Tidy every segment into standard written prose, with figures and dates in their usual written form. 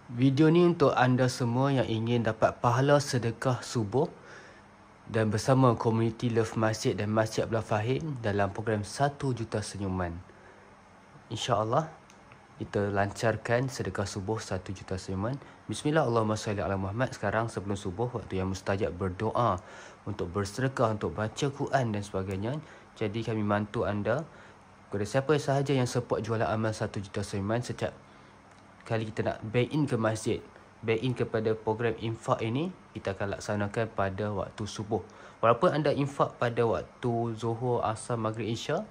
Video ni untuk anda semua yang ingin dapat pahala sedekah subuh dan bersama komuniti Love Masjid dan Masjid Abdullah Fahim dalam program 1 juta senyuman. InsyaAllah kita lancarkan sedekah subuh 1 juta senyuman. Bismillah, Allahumma salli ala Muhammad. Sekarang sebelum subuh, waktu yang mustajab berdoa untuk bersedekah, untuk baca Quran dan sebagainya. Jadi kami bantu anda. Kepada siapa sahaja yang support jualan amal 1 juta senyuman, setiap kali kita nak back in ke masjid, back in kepada program infak ini, kita akan laksanakan pada waktu subuh. Walaupun anda infak pada waktu Zuhur, Asar, Maghrib, Isya,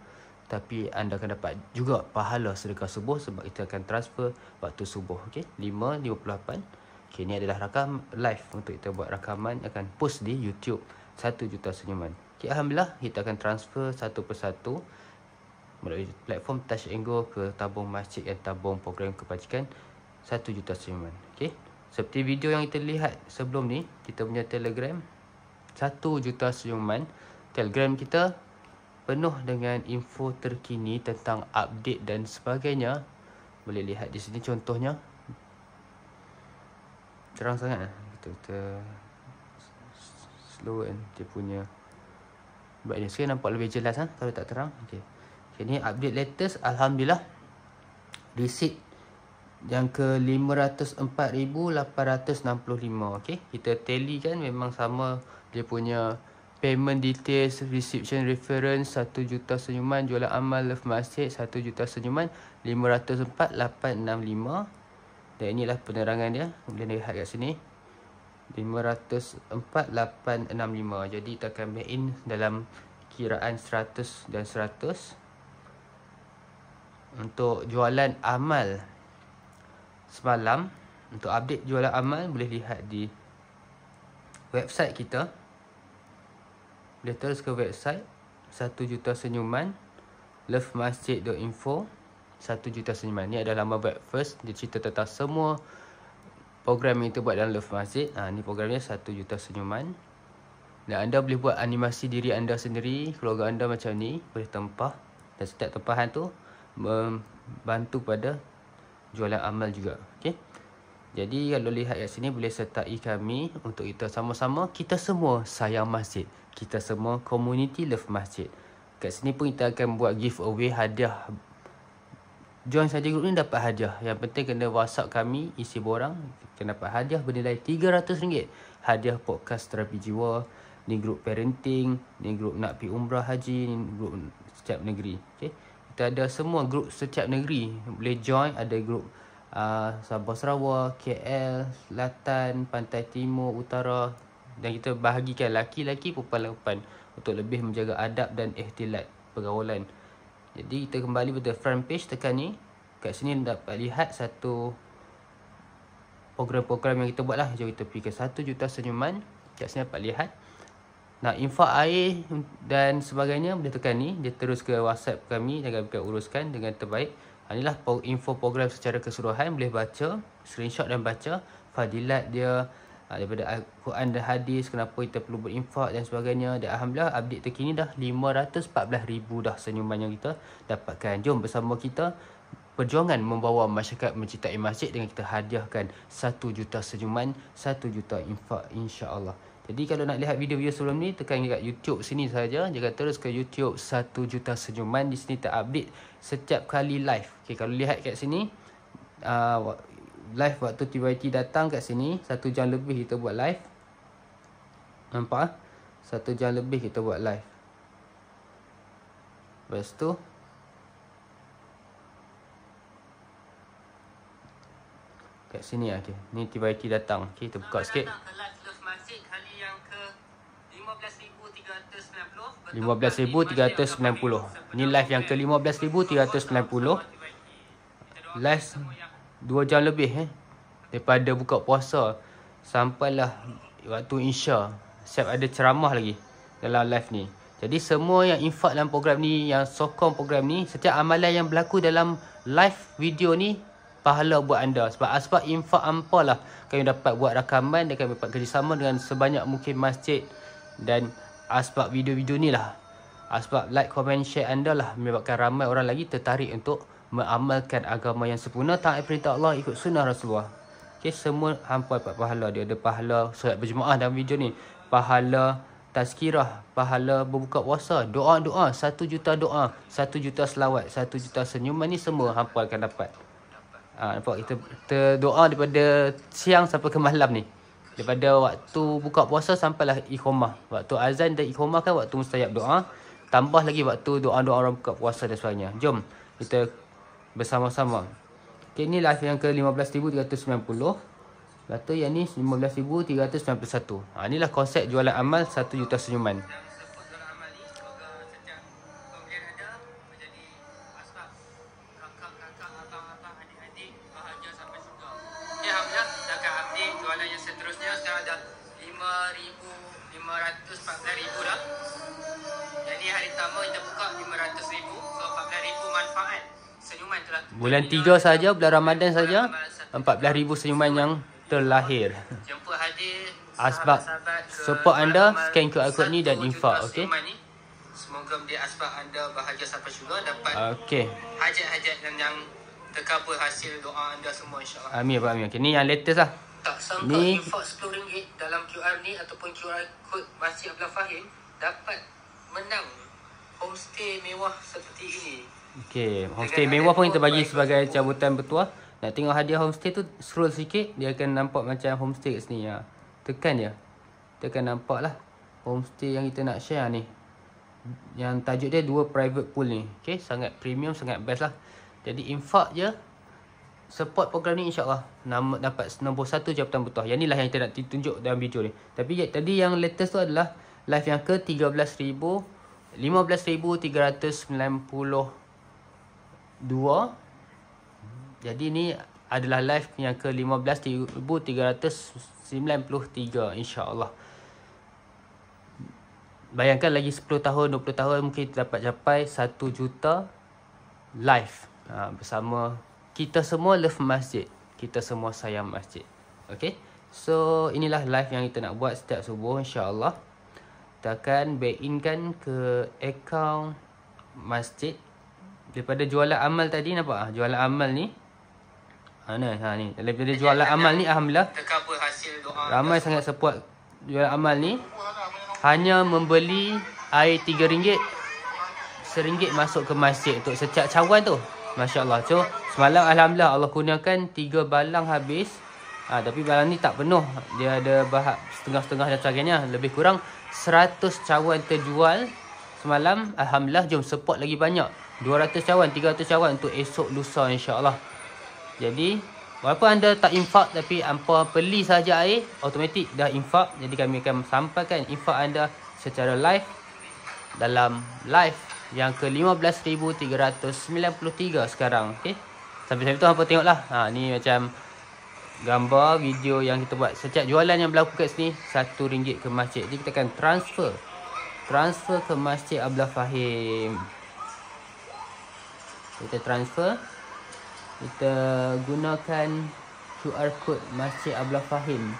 tapi anda akan dapat juga pahala sedekah subuh sebab kita akan transfer waktu subuh. Okey, 5.58. Okey, ini adalah rakam live untuk kita buat rakaman, akan post di YouTube 1 juta senyuman. Okey, alhamdulillah kita akan transfer satu persatu melalui platform Touch and Go ke tabung masjid dan tabung program kebajikan 1 juta senyuman. Okey. Seperti video yang kita lihat sebelum ni, kita punya Telegram 1 juta senyuman. Telegram kita penuh dengan info terkini tentang update dan sebagainya. Boleh lihat di sini contohnya. Terang sangat. Kita slow kan dia punya brightness. Okey, nampak lebih jelas kalau tak terang. Okey. Ini update latest, alhamdulillah. Receipt yang ke 504,865. Okey, kita tally kan memang sama dia punya payment details, reception reference 1 juta senyuman, jualan amal Love Masjid 1 juta senyuman 504,865. Dan inilah penerangan dia. Boleh lihat kat sini. 504,865. Jadi kita akan make in dalam kiraan 100 dan 100. Untuk jualan amal semalam, untuk update jualan amal boleh lihat di website kita. Boleh terus ke website 1 juta senyuman, lovemasjid.info 1 juta senyuman. Ni adalah laman web first. Dia cerita tentang semua program yang kita buat dalam Love Masjid. Ni programnya 1 juta senyuman. Dan anda boleh buat animasi diri anda sendiri, keluarga anda macam ni, boleh tempah. Dan setiap tempahan tu membantu pada jualan amal juga. Okey. Jadi kalau lihat kat sini, boleh sertai kami untuk kita sama-sama, kita semua sayang masjid, kita semua community Love Masjid. Kat sini pun kita akan buat giveaway hadiah. Join saja grup ni dapat hadiah. Yang penting kena WhatsApp kami, isi borang, kena dapat hadiah bernilai RM300. Hadiah podcast terapi jiwa. Ni grup parenting, ni grup nak pergi umrah haji, ni grup setiap negeri. Okey. Kita ada semua grup setiap negeri. Boleh join. Ada grup Sabah Sarawak, KL, Selatan, Pantai Timur, Utara. Dan kita bahagikan laki-laki, perempuan-perempuan untuk lebih menjaga adab dan ihtilat pergaulan. Jadi kita kembali pada front page, tekan ni. Kat sini dapat lihat satu program-program yang kita buat lah. Jom kita pergi ke 1 juta senyuman. Kat sini dapat lihat. Nak infak air dan sebagainya, boleh tekan ni. Dia terus ke WhatsApp kami dan kami akan uruskan dengan terbaik. Inilah info program secara keseluruhan. Boleh baca, screenshot dan baca fadilat dia daripada Al-Quran dan hadis, kenapa kita perlu berinfak dan sebagainya. Dan alhamdulillah update terkini dah 514,000 dah senyuman yang kita dapatkan. Jom bersama kita perjuangan membawa masyarakat mencintai masjid dengan kita hadiahkan 1 juta senyuman, 1 juta infak, insya-Allah. Jadi kalau nak lihat video-video sebelum ni, tekan dekat YouTube sini saja. Jangan terus ke YouTube 1 juta senyuman. Di sini terupdate setiap kali live. Okey, kalau lihat kat sini, live waktu TYT datang kat sini, 1 jam lebih kita buat live. Nampak? 1 jam lebih kita buat live. Lepas tu kat sini okey. Ni TYT datang. Okey, kita buka sikit. 15,390. Ini live yang ke 15,390. Live 2 jam lebih daripada buka puasa sampailah waktu Isya. Siap ada ceramah lagi dalam live ni. Jadi semua yang infak dalam program ni, yang sokong program ni, setiap amalan yang berlaku dalam live video ni, pahala buat anda. Sebab infak ampalah kami dapat buat rakaman dan kami dapat kerjasama dengan sebanyak mungkin masjid. Dan asbab video-video ni lah, asbab like, comment, share anda lah menyebabkan ramai orang lagi tertarik untuk mengamalkan agama yang sempurna, taat perintah Allah, ikut sunnah Rasulullah. Okay, semua hampa dapat pahala. Dia ada pahala solat berjemaah dalam video ni, pahala tazkirah, pahala berbuka puasa, doa-doa, 1 juta doa, 1 juta selawat, 1 juta senyuman, ni semua hampa akan dapat. Nampak, kita doa daripada siang sampai ke malam ni. Daripada waktu buka puasa sampailah iqamah. Waktu azan dan iqamah kan waktu mustajab doa. Tambah lagi waktu doa-doa orang buka puasa dan sebagainya. Jom kita bersama-sama. Okay, ni live yang ke 15,390. Lepas tu yang ni 15,391. Inilah konsep jualan amal 1 juta senyuman. Bulan 3 saja, bulan Ramadan saja, 14,000 senyuman yang terlahir. Jumpa hadir asbab support anda, scan QR code ni dan infak. Okey. Semoga menjadi asbab anda bahagia sampai syurga, dapat hajat-hajat yang tercover hasil doa anda semua, insya-Allah. Amin, amin. Okey, ni yang latest lah. Tak sangka ni infak RM10 dalam QR ni ataupun QR code Masjid Abdullah Fahim dapat menang homestay mewah seperti ini. Okey, homestay mewah pun kita bagi sebagai cabutan bertuah. Nak tengok hadiah homestay tu, scroll sikit, dia akan nampak macam homestay kat sini. Tekan je, kita akan nampak lah homestay yang kita nak share ni. Yang tajuk dia 2 private pool ni. Okey, sangat premium, sangat best lah. Jadi infak je, support program ni, insyaAllah dapat nombor 1 cabutan bertuah. Yang ni lah yang kita nak tunjuk dalam video ni. Tapi tadi yang latest tu adalah live yang ke 15,392. Jadi ni adalah live yang ke 15,393, insya-Allah. Bayangkan lagi 10 tahun, 20 tahun mungkin kita dapat capai 1 juta live bersama kita semua love masjid. Kita semua sayang masjid. Okey. So inilah live yang kita nak buat setiap subuh, insya-Allah. Kita akan back in kan ke akaun masjid. Daripada jualan amal tadi, nampak jualan amal ni. Ni. Daripada jualan amal ni, alhamdulillah ramai sangat support jualan amal ni. Hanya membeli air RM3, RM1 masuk ke masjid untuk setiap cawan tu. Masya-Allah. So semalam alhamdulillah Allah kurniakan 3 balang habis. Tapi balang ni tak penuh. Dia ada bahag setengah-setengah dan sebagainya. Lebih kurang 100 cawan terjual semalam. Alhamdulillah, jom support lagi banyak. 200 cawan, 300 cawan untuk esok lusa, insya-Allah. Jadi walaupun anda tak infak, tapi hampa beli saja air, automatik dah infak. Jadi kami akan sampaikan infak anda secara live dalam live yang ke 15,393 sekarang. Okey, sampai tu hampa tengoklah. Ni macam gambar video yang kita buat. Setiap jualan yang berlaku kat sini RM1 ke masjid. Jadi kita akan transfer ke Masjid Abdullah Fahim. Kita transfer, kita gunakan QR code Masjid Abdullah Fahim.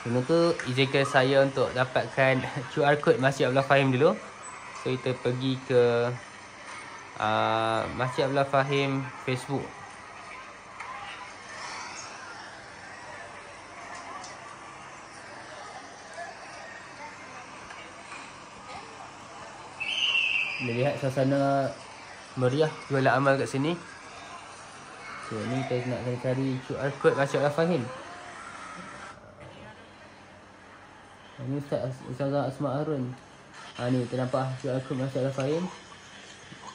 Sebelum tu izinkan saya untuk dapatkan QR code Masjid Abdullah Fahim dulu. So kita pergi ke Masjid Abdullah Fahim Facebook. Boleh lihat suasana meriah jualan amal kat sini. So ni kita nak cari QR code Masjid Abdullah Fahim. Ini Ustazah Asma Harun. Ni kita nampak QR code Masjid Abdullah Fahim.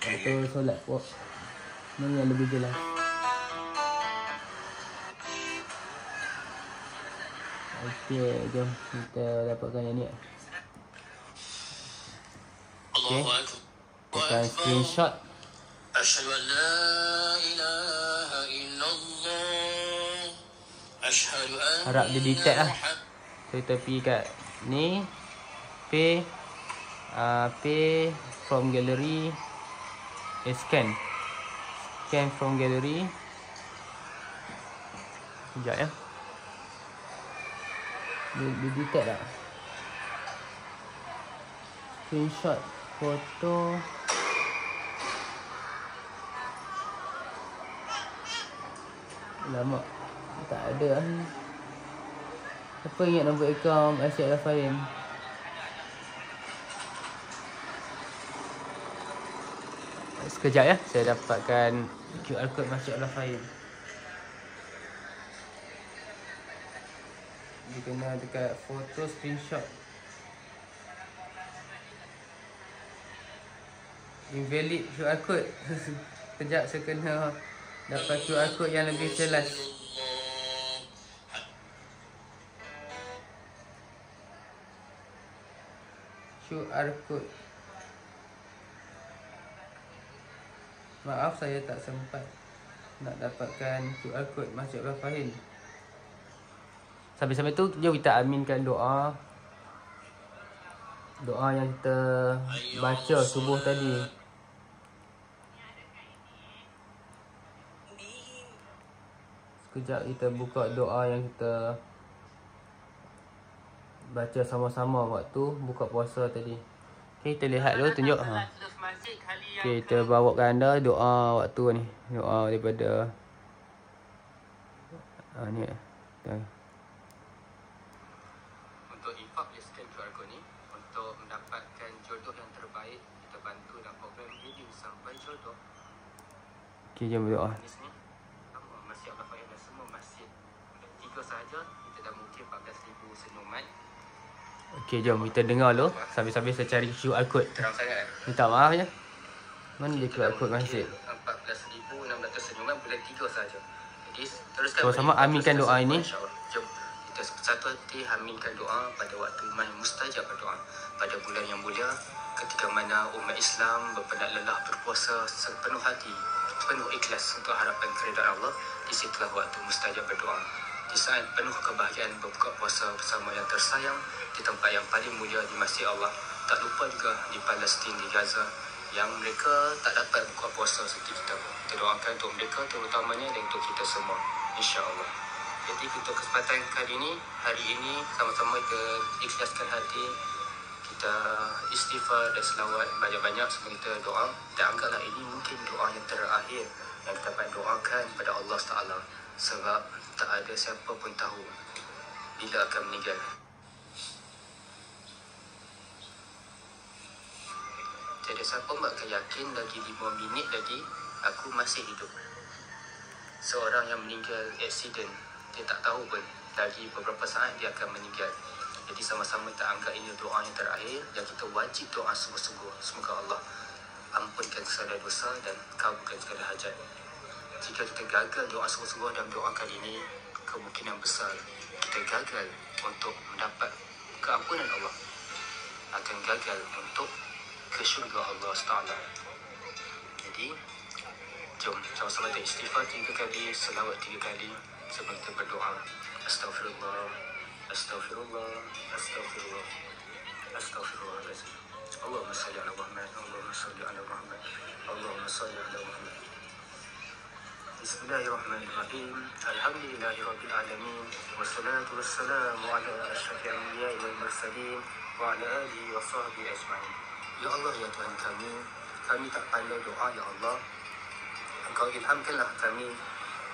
Atau solat ni yang lebih jelas. Okey, jom kita dapatkan yang ni. Okey, kita screenshot. Asyhadu an la ilaha illallah. Asyhadu an harap dia detect lah. Kita pergi kat ni, pay from gallery, scan from gallery. Sekejap ya, dia detect tak? Screenshot foto. Lama. Tak ada. Apa ingat nombor akaun Masjid Al-Fahim? Sekejap ya, saya dapatkan QR code Masjid Al-Fahim. Dia kena dekat foto screenshot. Invalid QR code. Sekejap saya kena dapat QR code yang lebih jelas. QR code. Maaf saya tak sempat nak dapatkan QR code Masjid Al-Fahim. Sambil-sambil tu jom kita aminkan doa. Doa yang kita baca subuh tadi. Sekejap kita buka doa yang kita baca sama-sama waktu buka puasa tadi. Okay, kita lihat dulu, tunjuk. Okay, kita bawa ke anda doa waktu ni. Doa daripada ni. Untuk infak, boleh scan QR code ni. Untuk mendapatkan jodoh yang terbaik, kita bantu dalam program Reading Sampai Jodoh. Okay, jom berdoa. Masjid Al-Fahim dan semua masjid. 3 sahaja, kita dah mungkin 14,000 senyuman. Okey, jom kita dengar dulu. Sambil-sambil saya cari QR code. Terang sangat. Minta maaf ya. Mana dia QR code masjid? 14,600 senyuman bulan 3 sahaja. Jadi teruskan sama-sama aminkan doa ini. Jom kita satu hati aminkan doa pada waktu mai mustajab berdoa pada bulan yang mulia, ketika mana umat Islam berpenat lelah berpuasa sepenuh hati, penuh ikhlas untuk harapan keridaan Allah. Di situlah waktu mustajab berdoa. Di saat penuh kebahagiaan berbuka puasa bersama yang tersayang di tempat yang paling mulia di Masjid Allah. Tak lupa juga di Palestin, di Gaza, yang mereka tak dapat buka puasa seperti kita. Kita doakan untuk mereka terutamanya dan untuk kita semua, insya-Allah. Jadi untuk kesempatan kali ini, hari ini sama-sama kita ikhlaskan hati, kita istighfar dan selawat banyak-banyak sebelum kita doa. Dan anggaplah ini mungkin doa yang terakhir yang kita dapat doakan kepada Allah Taala, sebab tak ada siapa pun tahu bila akan meninggal. Tiada siapa pun akan yakin lagi 5 minit lagi aku masih hidup. Seorang yang meninggal aksiden, dia tak tahu pun lagi beberapa saat dia akan meninggal. Jadi sama-sama kita anggap ini doa yang terakhir dan kita wajib doa sungguh-sungguh. Semoga Allah ampunkan segala dosa dan kabulkan segala hajat. Jika kita gagal doa sungguh-sungguh dalam doa kali ini, kemungkinan besar kita gagal untuk mendapat keampunan Allah, akan gagal untuk ke syurga Allah SWT. Jadi jom sama-sama kita istighfar 3 kali, selawat 3 kali sebelum kita berdoa. Astaghfirullah, astaghfirullah, astaghfirullah, astaghfirullahaladzim. Allahumma salli ala Muhammad, Allahumma salli ala Muhammad, Allahumma salli ala Muhammad. Bismillahirrahmanirrahim. Alhamdulillahirabbil alamin. Wassalatu wassalamu ala asyrafil anbiya'i wal mursalin wa ala alihi wa sahbihi ajma'in. Ya Allah, ya Tuhan kami tak pandai doa, ya Allah. Engkau ilhamkanlah kami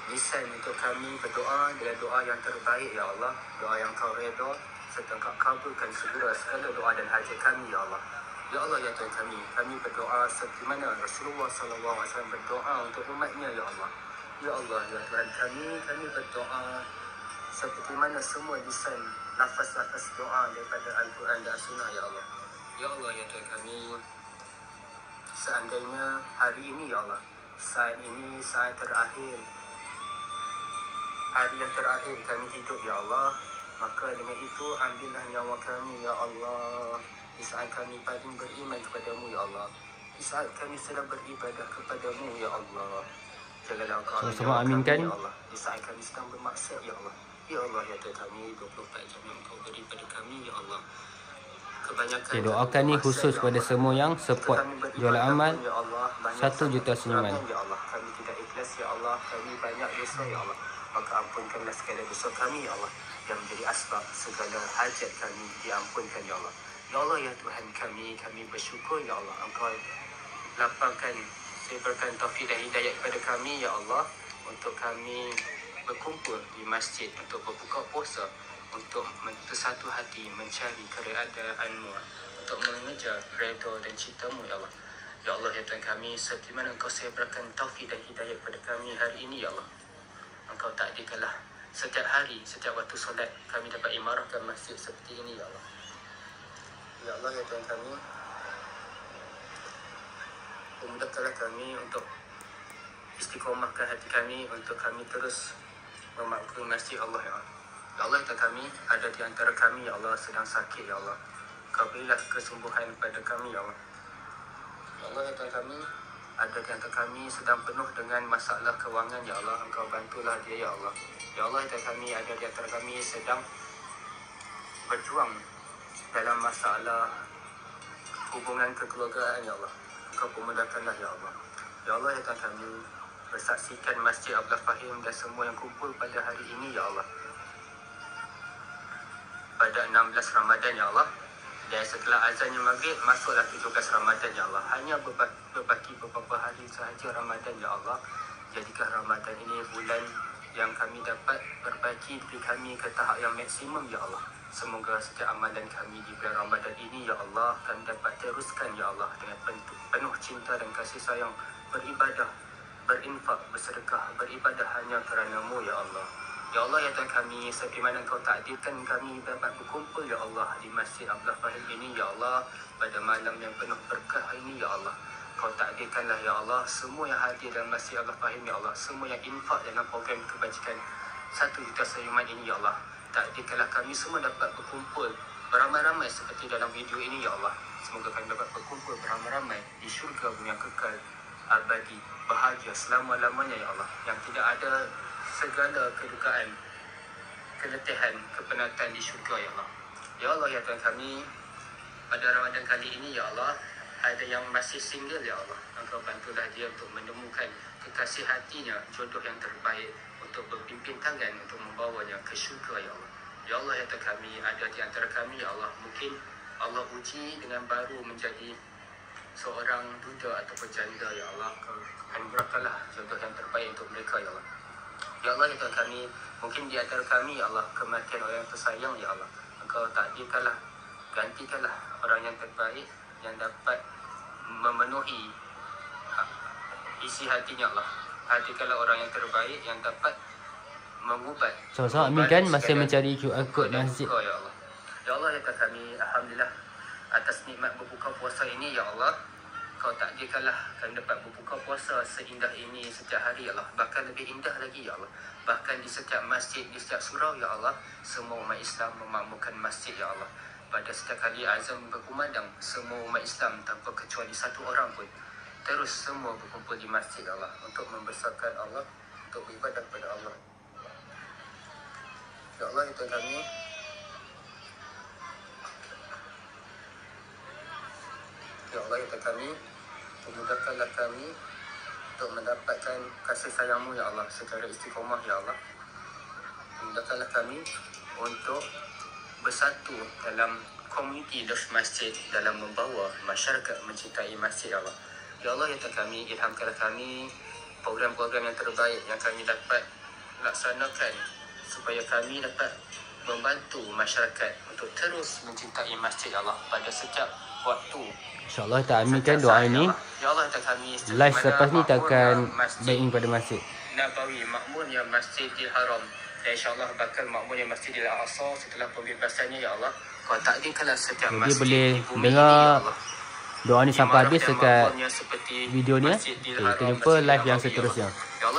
lisan untuk kami berdoa dengan doa yang terbaik, ya Allah. Doa yang Kau redha serta Kau kabulkan segera segala doa dan hajat kami, ya Allah. Ya Allah, ya Tuhan kami berdoa seperti mana Rasulullah SAW berdoa untuk umatnya, ya Allah. Ya Allah, ya Tuhan kami berdoa seperti mana semua lisan lafaz-lafaz doa daripada Al-Quran dan Sunnah, ya Allah. Ya Allah, ya Tuhan kami, seandainya hari ini, ya Allah, saat ini saat terakhir, hari yang terakhir kami hidup, ya Allah, maka dengan itu ambillah nyawa kami, ya Allah. Di saat kami paling beriman kepadamu, ya Allah. Di saat kami sedang beribadah kepadamu, ya Allah. Janganlah Engkau sama-sama aminkan, ya Allah. Di saat kami sedang bermaksiat, ya Allah. Ya Allah, ya Tuhan kami, 24 jam yang Engkau beri pada kami, ya Allah. Okay, doakan ni khusus pada semua yang support jualan amal 1 juta senyuman. Ya Allah, kami tidak ikhlas, ya Allah, kami banyak dosa, ya Allah. Maka ampunkanlah segala dosa kami, ya Allah, yang menjadi asbab segala hajat kami diampunkan, ya Allah. Ya Allah, ya Tuhan kami bersyukur, ya Allah, Engkau lapangkan, berikan taufik dan hidayah kepada kami, ya Allah, untuk kami berkumpul di masjid untuk berbuka puasa, untuk bersatu hati mencari keredaan-Mu, untuk mengejar redha dan cinta-Mu, ya Allah. Ya Allah, ya Tuhan kami, seperti mana Engkau sebarkan taufik dan hidayah kepada kami hari ini, ya Allah. Engkau takdirkanlah setiap hari, setiap waktu solat kami dapat imarahkan masjid seperti ini, ya Allah. Ya Allah, ya Tuhan kami, mudahkanlah kami untuk istiqomahkan hati kami, untuk kami terus memakmur masjid Allah, ya Allah. Ya Allah, ya Tuhan kami, ada di antara kami, ya Allah, sedang sakit, ya Allah. Kau berilah kesembuhan pada kami, ya Allah. Ya Allah, ya Tuhan kami, ada di antara kami sedang penuh dengan masalah kewangan, ya Allah. Engkau bantulah dia, ya Allah. Ya Allah, ya Tuhan kami, ada di antara kami sedang berjuang dalam masalah hubungan kekeluargaan, ya Allah. Engkau pemudahkanlah, ya Allah. Ya Allah, ya Tuhan kami, bersaksikan Masjid Abdullah Fahim dan semua yang kumpul pada hari ini, ya Allah, pada 16 Ramadan, ya Allah. Dan setelah azannya maghrib, masuklah 17 Ramadan, ya Allah. Hanya berbaki beberapa hari sahaja Ramadan, ya Allah. Jadikan Ramadan ini bulan yang kami dapat berbagi diri kami ke tahap yang maksimum, ya Allah. Semoga setiap amalan kami di bulan Ramadan ini, ya Allah, kami dapat teruskan, ya Allah, dengan penuh cinta dan kasih sayang, beribadah, berinfak, bersedekah, beribadah hanya kerana-Mu, ya Allah. Ya Allah, ya Tuhan kami, seperti mana Engkau takdirkan kami dapat berkumpul, ya Allah, di Masjid Abdullah Fahim ini, ya Allah, pada malam yang penuh berkah ini, ya Allah. Kau takdirkanlah, ya Allah, semua yang hadir dalam Masjid Abdullah Fahim, ya Allah, semua yang infak dalam program kebajikan 1 juta senyuman ini, ya Allah. Takdirkanlah kami semua dapat berkumpul beramai-ramai seperti dalam video ini, ya Allah. Semoga kami dapat berkumpul beramai-ramai di syurga-Mu yang kekal, abadi, bahagia selama-lamanya, ya Allah. Yang tidak ada segala kedukaan, keletihan, kepenatan di syurga, ya Allah. Ya Allah, ya Tuhan kami, pada Ramadan kali ini, ya Allah, ada yang masih single, ya Allah. Engkau bantulah dia untuk menemukan kekasih hatinya, jodoh yang terbaik, untuk berpimpin tangan untuk membawanya ke syurga, ya Allah. Ya Allah, ya Tuhan kami, ada di antara kami, ya Allah, mungkin Allah uji dengan baru menjadi seorang duda ataupun janda, ya Allah. Kau anugerahkanlah jodoh yang terbaik untuk mereka, ya Allah. Ya Allah, ya Tuhan kami, mungkin di antara kami, ya Allah, kematian orang yang tersayang, ya Allah. Engkau takdirkanlah, gantikanlah orang yang terbaik yang dapat memenuhi isi hatinya, Allah. Hatikanlah orang yang terbaik yang dapat mengubat. So Amin kan masih mencari QR code masjid. Ya Allah. Ya Allah, ya Tuhan kami, alhamdulillah atas nikmat berbuka puasa ini, ya Allah. Kau takdirkanlah kami dapat berbuka puasa seindah ini setiap hari, ya Allah. Bahkan lebih indah lagi, ya Allah. Bahkan di setiap masjid, di setiap surau, ya Allah, semua umat Islam memakmurkan masjid, ya Allah. Pada setiap kali azan berkumandang, semua umat Islam tanpa kecuali satu orang pun terus semua berkumpul di masjid, ya Allah, untuk membesarkan Allah, untuk beribadah kepada Allah. Ya Allah, ya Tuhan kami, ya Allah, ya Tuhan kami, memudahkanlah kami untuk mendapatkan kasih sayang-Mu, ya Allah, secara istiqomah, ya Allah. Memudahkanlah kami untuk bersatu dalam komuniti Love Masjid, dalam membawa masyarakat mencintai masjid, ya Allah. Ya Allah, ya Tuhan kami, ilhamkanlah kami program-program yang terbaik yang kami dapat laksanakan supaya kami dapat membantu masyarakat untuk terus mencintai masjid, ya Allah, pada setiap waktu. InsyaAllah tak aminkan doa ini. Ya Allah, ya kami, Live selepas ni tak akan baik pada masjid Nabawi, makmurnya Masjidil Haram, dan insyaAllah bakal makmurnya Masjidil Aqsa setelah pembebasannya, ya Allah. Kau takdirkanlah setiap jadi masjid boleh di bumi dengar ini, ya Allah. doa ni sampai habis dekat Imarah dan video ni. Masjidil Kita Haram, jumpa Masjidil live yang Nabawi, ya Allah. seterusnya. Ya Allah.